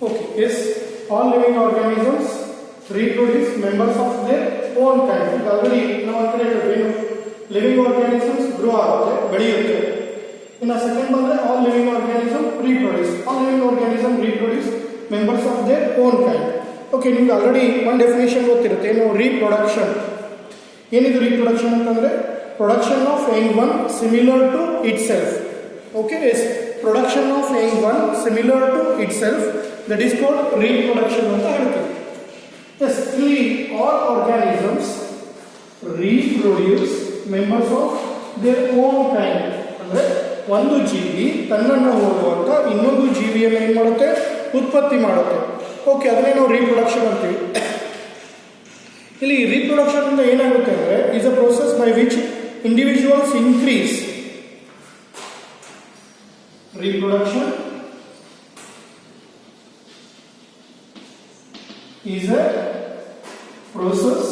Okay, yes, all living organisms reproduce members of their own kind. Already ನಾವು ಆ ಕಡೆ ಹೇಳಿದ್ವಿ, living organisms grow ಆಗುತ್ತೆ, ಬೆಳೆಯುತ್ತೆ. ಇನ್ನು ಸೆಕೆಂಡ್ ಬಂದ್ರೆ all living organisms reproduce. All living organisms reproduce members of their own kind. Okay, ನಿಮ್ಗೆ already ಒಂದು ಡೆಫಿನೇಷನ್ ಗೊತ್ತಿರುತ್ತೆ, ಏನು reproduction. ಏನಿದು reproduction ಅಂತಂದ್ರೆ production of young one similar to itself. Okay, yes, production of young one similar to itself, that is called reproduction ಅಂತ ಹೇಳ್ತೀವಿ. Yes, ಇಲ್ಲಿ all organisms reproduce members of their own kind. ಅಂದ್ರೆ ಒಂದು ಜೀವಿ ತನ್ನನ್ನು ಹೋಲುವಂತ ಇನ್ನೊಂದು ಜೀವಿಯನ್ನು ಏನು ಮಾಡುತ್ತೆ, ಉತ್ಪತ್ತಿ ಮಾಡುತ್ತೆ. ಓಕೆ, ಅದನ್ನೇ ನಾವು reproduction ಅಂತೀವಿ. ಇಲ್ಲಿ reproduction ಇಂದ ಏನಾಗುತ್ತೆ ಅಂದ್ರೆ is a process by which individuals increase. Reproduction is a process.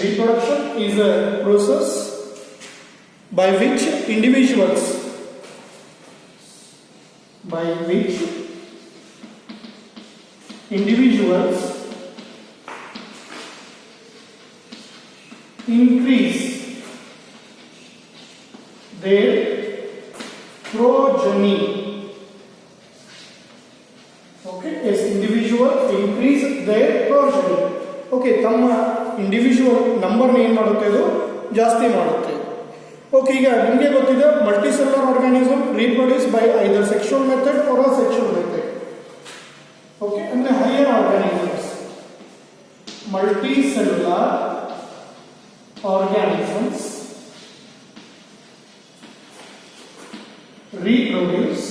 Reproduction is a process by which individuals increase their progeny. Okay, yes, individual increase their progeny. Okay, ತಮ್ಮ individual ನಂಬರ್ನ ಏನು ಮಾಡುತ್ತೆ, ಇದು ಜಾಸ್ತಿ ಮಾಡುತ್ತೆ. ಓಕೆ, ಈಗ ನಿಮಗೆ ಗೊತ್ತಿದೆ multicellular organism reproduce by either sexual method or asexual method. Okay, ಅಂದ್ರೆ higher organisms, multicellular organisms reproduce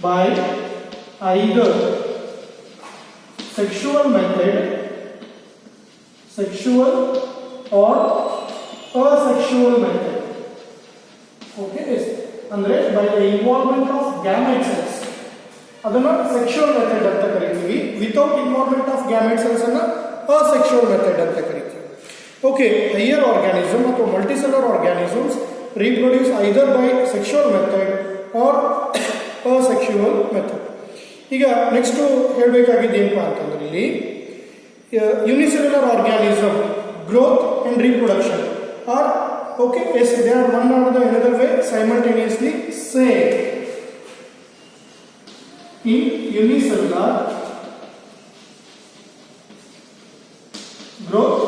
by either sexual method, sexual or asexual method. Okay, yes, andre by the involvement of gamete cells, adana sexual method anta karitivi. Without involvement of gamete cells anna asexual method anta karitivi. Okay, higher organism ಅಥವಾ multicellular organisms reproduce either by sexual method or asexual method. ಈಗ next ಹೇಳಬೇಕಾಗಿದ್ದು ಏನಪ್ಪ ಅಂತಂದ್ರೆ ಇಲ್ಲಿ unicellular organism growth and reproduction are okay, as they are one or the another way simultaneously same. In unicellular growth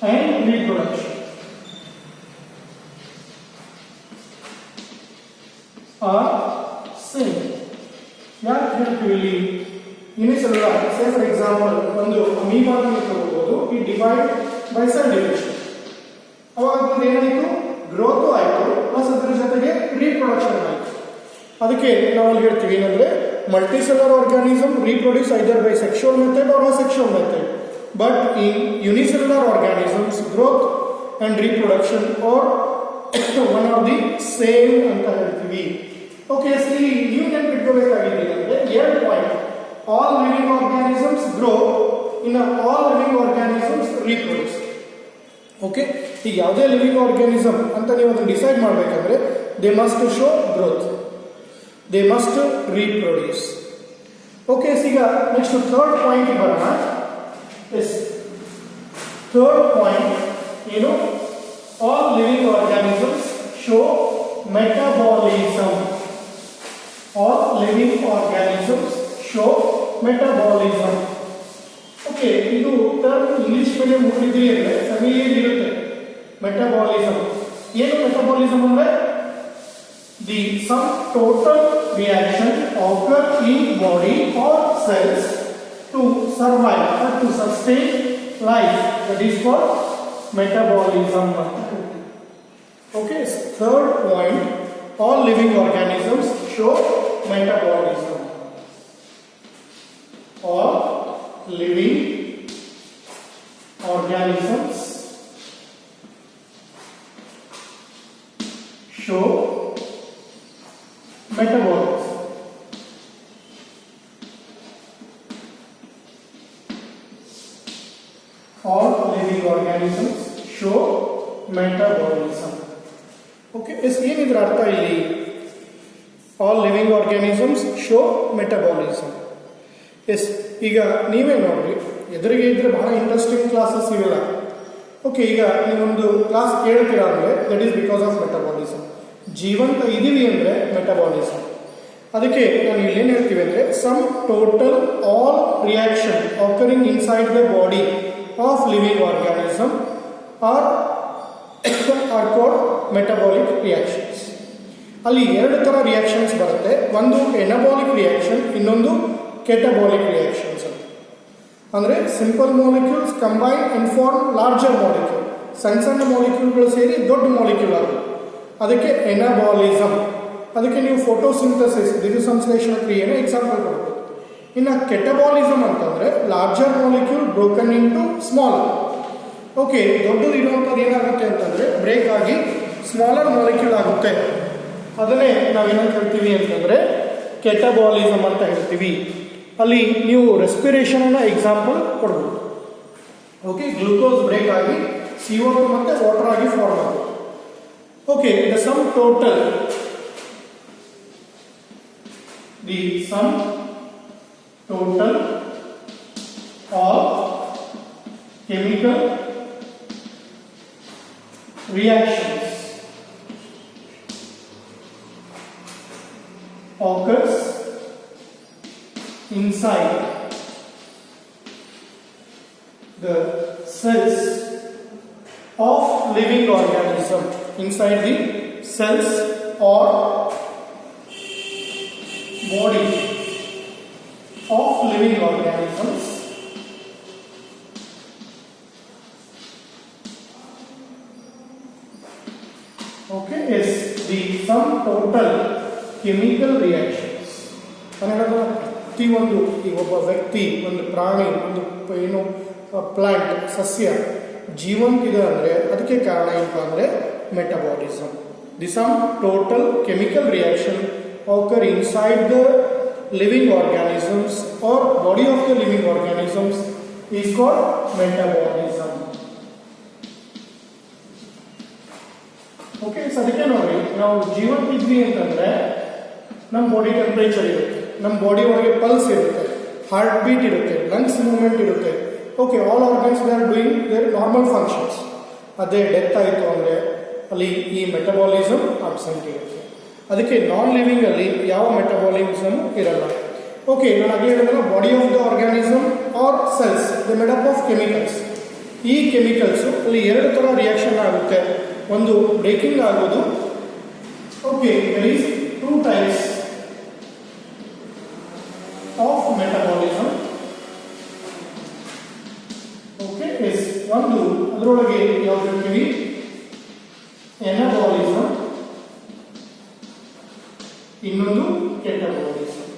and reproduction are same. ಯಾಕೆ ಹೇಳ್ತೀವಿ ಇಲ್ಲಿ unicellular? Say for example ಒಂದು ಅಮೀಬಾವನ್ನು ತಗೋಬಹುದು, ಈ ಡಿವೈಡ್ ಬೈ ಸೆಲ್ ಡಿವಿಷನ್. ಅವಾಗ ಏನಾಯಿತು, growth ಆಯಿತು plus ಅದರ ಜೊತೆಗೆ ರೀಪ್ರೊಡಕ್ಷನ್ ಆಯಿತು. ಅದಕ್ಕೆ ನಾವು ಅಲ್ಲಿ ಹೇಳ್ತೀವಿ ಏನಂದ್ರೆ multicellular organism reproduce either by sexual method or asexual method, but in unicellular organisms growth and reproduction are one of the same anta helತೀವಿ. ಓಕೆ, ಇಲ್ಲಿ ನೀವು ನೆನಪಿಟ್ಕೋಬೇಕಾಗಿದೆ ಅಂದ್ರೆ ಎರಡು point, all living organisms grow, in all living organisms reproduce. Okay, ಈಗ ಯಾವುದೇ living organism ಅಂತ ನೀವು ಅದನ್ನು ಡಿಸೈಡ್ ಮಾಡಬೇಕಂದ್ರೆ they must show growth, they must reproduce. Okay, ಈಗ ನೆಕ್ಸ್ಟ್ ಥರ್ಡ್ ಪಾಯಿಂಟ್ ಬರೋಣ. ಎಸ್, ಥರ್ಡ್ ಪಾಯಿಂಟ್ ಏನು, all living organisms show metabolism. All living organisms show metabolism. Okay, ಇದು ಟರ್ಮ್ ಇಂಗ್ಲಿಷ್ ಮೀಡಿಯಂ ಓದಿದ್ರಿ ಅಂದ್ರೆ familiar ಇರುತ್ತೆ. ಮೆಟಬಾಲಿಸಮ್ ಏನು? Metabolism ಅಂದ್ರೆ the some total reaction occur in body or cells to survive or to sustain life, that is called metabolism. Okay, third point, all living organisms show metabolism. All living organisms show metabolism. All living organisms show metabolism. Okay yes ಏನಿದ್ರ ಅರ್ಥ ಇಲ್ಲಿ all living organisms show metabolism. Yes ಈಗ ನೀವೇ ನೋಡ್ರಿ, ಎದುರಿಗೆ ಇದ್ರೆ ಬಹಳ interesting classes ಇವೆಲ್ಲ. ಓಕೆ ಈಗ ನೀವೊಂದು ಕ್ಲಾಸ್ ಕೇಳ್ತೀರಾ ಅಂದರೆ that is because of metabolism. ಜೀವಂತ ಇದೀವಿ ಅಂದರೆ ಮೆಟಬಾಲಿಸಮ್. ಅದಕ್ಕೆ ನಾನು ಇಲ್ಲೇನು ಹೇಳ್ತೀವಿ ಅಂದರೆ sum total all reaction occurring inside the body of living organism are called metabolic reactions. ಅಲ್ಲಿ ಎರಡು ಥರ ರಿಯಾಕ್ಷನ್ಸ್ ಬರುತ್ತೆ. ಒಂದು ಎನಬಾಲಿಕ್ ರಿಯಾಕ್ಷನ್, ಇನ್ನೊಂದು ಕೆಟಬಾಲಿಕ್ ರಿಯಾಕ್ಷನ್ಸ್ ಅಂತ. ಅಂದರೆ simple molecules combine and form larger molecule. ಸಣ್ಣ ಸಣ್ಣ ಮಾಲಿಕ್ಯೂಲ್ಗಳು ಸೇರಿ ದೊಡ್ಡ ಮಾಲಿಕ್ಯೂಲ್ ಆಗುತ್ತೆ, ಅದಕ್ಕೆ ಎನಬಾಲಿಸಮ್. ಅದಕ್ಕೆ ನೀವು ಫೋಟೋಸಿಂಥಸಿಸ್ ದ್ಯುತಿಸಂಶ್ಲೇಷಣ ಕ್ರಿಯೆನ ಎಕ್ಸಾಂಪಲ್ ಕೊಡ್ಬೋದು. ಇನ್ನು ಕೆಟಬಾಲಿಸಮ್ ಅಂತಂದರೆ larger molecule broken into smaller. Okay ದೊಡ್ಡದು ಇರುವಂಥದ್ದು ಏನಾಗುತ್ತೆ ಅಂತಂದರೆ ಬ್ರೇಕ್ ಆಗಿ ಸ್ಮಾಲರ್ ಮಾಲಿಕ್ಯೂಲ್ ಆಗುತ್ತೆ. ಅದನ್ನೇ ನಾವೇನಂತ ಹೇಳ್ತೀವಿ ಅಂತಂದರೆ ಕೆಟಬಾಲಿಸಮ್ ಅಂತ ಹೇಳ್ತೀವಿ. ಅಲ್ಲಿ ನೀವು ರೆಸ್ಪಿರೇಷನ್ನ ಎಕ್ಸಾಂಪಲ್ ಕೊಡ್ಬೋದು. ಓಕೆ ಗ್ಲೂಕೋಸ್ ಬ್ರೇಕ್ ಆಗಿ CO2 ಮತ್ತು ವಾಟರ್ ಆಗಿ ಫಾರ್ಮ್ ಆಗುತ್ತೆ. Okay the sum total of chemical reactions occurs inside the cells of living organism, inside the cells or body of living organisms okay is the sum total chemical reactions. ಕನ್ನಡದ ಪ್ರತಿಯೊಂದು ಈ ಒಬ್ಬ ವ್ಯಕ್ತಿ, ಒಂದು ಪ್ರಾಣಿ, ಒಂದು ಏನು ಪ್ಲಾಂಟ್, ಸಸ್ಯ ಜೀವಂತಿದೆ ಅಂದರೆ ಅದಕ್ಕೆ ಕಾರಣ ಏನಪ್ಪ ಅಂದರೆ metabolism. The some total chemical reaction occur inside the living organisms or body of the living organisms is called metabolism. Okay so ಅದಕ್ಕೆ ನೋಡಿ, ನಾವು ಜೀವಂತ ಇದ್ವಿ ಅಂತಂದರೆ ನಮ್ಮ ಬಾಡಿ ಟೆಂಪ್ರೇಚರ್ ಇರುತ್ತೆ, ನಮ್ಮ ಬಾಡಿ ಒಳಗೆ ಪಲ್ಸ್ ಇರುತ್ತೆ, ಹಾರ್ಟ್ ಬೀಟ್ ಇರುತ್ತೆ, ಲಂಗ್ಸ್ ಮೂವ್ಮೆಂಟ್ ಇರುತ್ತೆ. Okay all organs they are doing their normal functions. ಅದೇ ಡೆತ್ ಆಯಿತು ಅಂದರೆ ಅಲ್ಲಿ ಈ ಮೆಟಬಾಲಿಸಮ್ ಅಬ್ಸೆಂಟ್ ಇರುತ್ತೆ. ಅದಕ್ಕೆ ನಾನ್ ಲಿವಿಂಗ್ ಅಲ್ಲಿ ಯಾವ ಮೆಟಬಾಲಿಸಮ್ ಇರಲ್ಲ. ಓಕೆ ನಾನು ಅದೇ ಹೇಳಿದ್ರೆ body of the organism are cells the made up of chemicals. ಈ ಕೆಮಿಕಲ್ಸು ಅಲ್ಲಿ ಎರಡು ಥರ ರಿಯಾಕ್ಷನ್ ಆಗುತ್ತೆ. ಒಂದು ಬ್ರೇಕಿಂಗ್ ಆಗೋದು. Okay there is 2 types of metabolism. Okay yes ಒಂದು ಅದರೊಳಗೆ ಯಾವ್ದು ಹೇಳ್ತೀವಿ ಎನಬಾಲಿಸಮ್, ಇನ್ನೊಂದು ಕೆಟಬಾಲಿಸಮ್.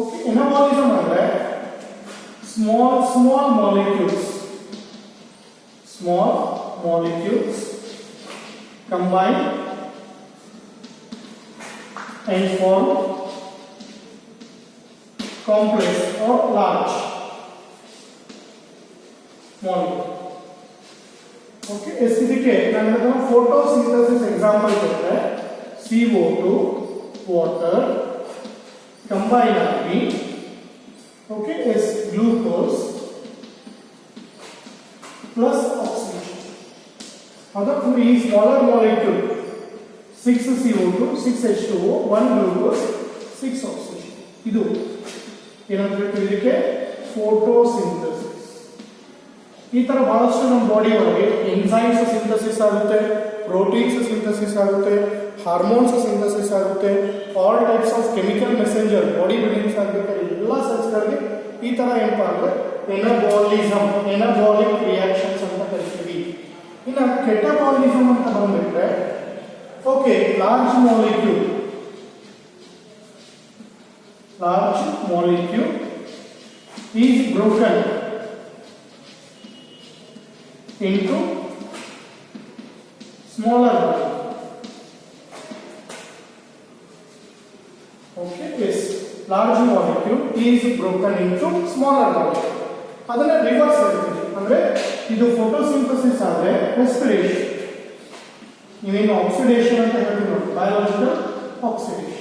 ಓಕೆ ಎನಬಾಲಿಸಮ್ ಅಂದ್ರೆ small molecules combine and form complex or large molecule. Okay yes ಇದಕ್ಕೆ ನಾನು ಫೋಟೋಸಿಂಥಸಿಸ್ ಎಕ್ಸಾಂಪಲ್ ಕೊಟ್ಟರೆ CO2 ವಾಟರ್ ಕಂಬೈನ್ ಆಗಿ okay yes glucose plus oxygen. ಅದಕ್ಕೆ ಈ smaller molecule 6 CO2 6 H2O 1 glucose 6 oxygen. ಇದು ಏನಂತ ಹೇಳ್ತೀವಿ ಇದಕ್ಕೆ ಫೋಟೋಸಿಂಥಸಿಸ್. ಈ ತರ ಬಹಳಷ್ಟು ನಮ್ಮ ಬಾಡಿ ಒಳಗೆ ಎಂಜೈಮ್ಸ್ ಸಿಂಥಸಿಸ್ ಆಗುತ್ತೆ, ಪ್ರೋಟೀನ್ಸ್ ಸಿಂಥಸಿಸ್ ಆಗುತ್ತೆ, ಹಾರ್ಮೋನ್ಸ್ ಸಿಂಥಸಿಸ್ ಆಗುತ್ತೆ, all types of chemical messenger body buildings ಆಗಬೇಕಾದ್ರೆ ಎಲ್ಲ ಸೆಲ್ಸ್ಗಳಿಗೆ ಈ ತರ ಏನಪ್ಪ ಅಂದ್ರೆ ಎನಬಾಲಿಸಮ್, ಎನಬಾಲಿಕ್ ರಿಯಾಕ್ಷನ್ಸ್ ಅಂತ ಕರಿತೀವಿ. ಇನ್ನು ಕೆಟಬಾಲಿಸಮ್ ಅಂತ ಬಂದ್ಬಿಟ್ರೆ okay large molecule is broken into smaller molecule. Okay, yes, large molecule is broken into smaller molecule. ಅದನ್ನ ರಿವರ್ಸ್ ಹೇಳ್ತೀವಿ. ಅಂದ್ರೆ ಇದು ಫೋಟೋಸಿಂಥಸಿಸ್ ಆದ್ರೆ ರೆಸ್ಪಿರೇಷನ್. ನೀವೇನು ಆಕ್ಸಿಡೇಷನ್ ಅಂತ ಹೇಳ್ತೀವಿ ನೋಡಿ, ಬಯೋಲಾಜಿಕಲ್ ಆಕ್ಸಿಡೇಷನ್.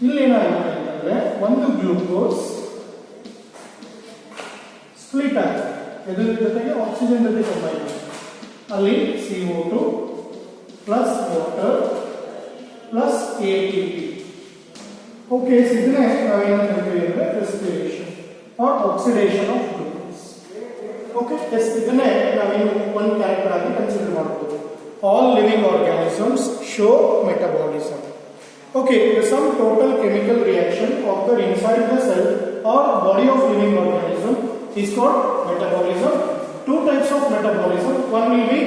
ಇಲ್ಲಿ ಏನಾಗುತ್ತೆ ಅಂತಂದ್ರೆ ಒಂದು ಗ್ಲೂಕೋಸ್ ಸ್ಪ್ಲಿಟ್ ಆಗುತ್ತೆ, ಇದ್ರ ಜೊತೆಗೆ ಆಕ್ಸಿಜನ್ ಜೊತೆ ಕಂಬೈನ್ ಆಗುತ್ತೆ. ಅಲ್ಲಿ CO2 plus water plus ATP. Okay, ಇದನ್ನೇ ನಾವೇನು ಹೇಳ್ತೀವಿ ಅಂದ್ರೆ respiration or oxidation of glucose. Okay, ಇದನ್ನೇ ನಾವೇನು ಒಂದು ಕ್ಯಾರೆಕ್ಟರ್ ಆಗಿ ಕನ್ಸಿಡರ್ ಮಾಡಬಹುದು. All living organisms show metabolism. Okay, the sum total chemical reaction occur inside the cell or body of living organism is called metabolism. Two types of metabolism. One will be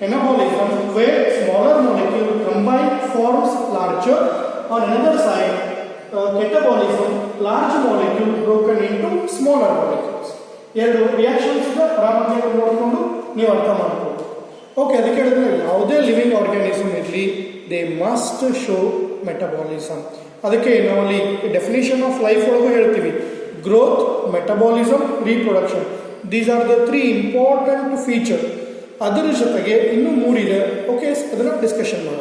anabolism, where smaller molecule combined forms larger. On another side, catabolism, large molecule broken into smaller molecules. ಎರಡು reactions ಆರಾಮಾಗಿ ನೋಡಿಕೊಂಡು ನೀವು ಅರ್ಥ ಮಾಡ್ಬೋದು. Okay, ಅದಕ್ಕೆ ಹೇಳಿದ್ರೆ ಯಾವುದೇ living organism ಇರಲಿ, ದೇ ಮಸ್ಟ್ ಶೋ ಮೆಟಬಾಲಿಸಮ್. ಅದಕ್ಕೆ ನಾವಲ್ಲಿ ಡೆಫಿನೇಷನ್ ಆಫ್ ಲೈಫ್ ಒಳಗೂ ಹೇಳ್ತೀವಿ, growth, metabolism, reproduction. These are the 3 important feature. ಅದರ ಜೊತೆಗೆ ಇನ್ನೂ 3 ಇದೆ. ಓಕೆ, ಅದನ್ನು ಡಿಸ್ಕಷನ್ ಮಾಡೋಣ.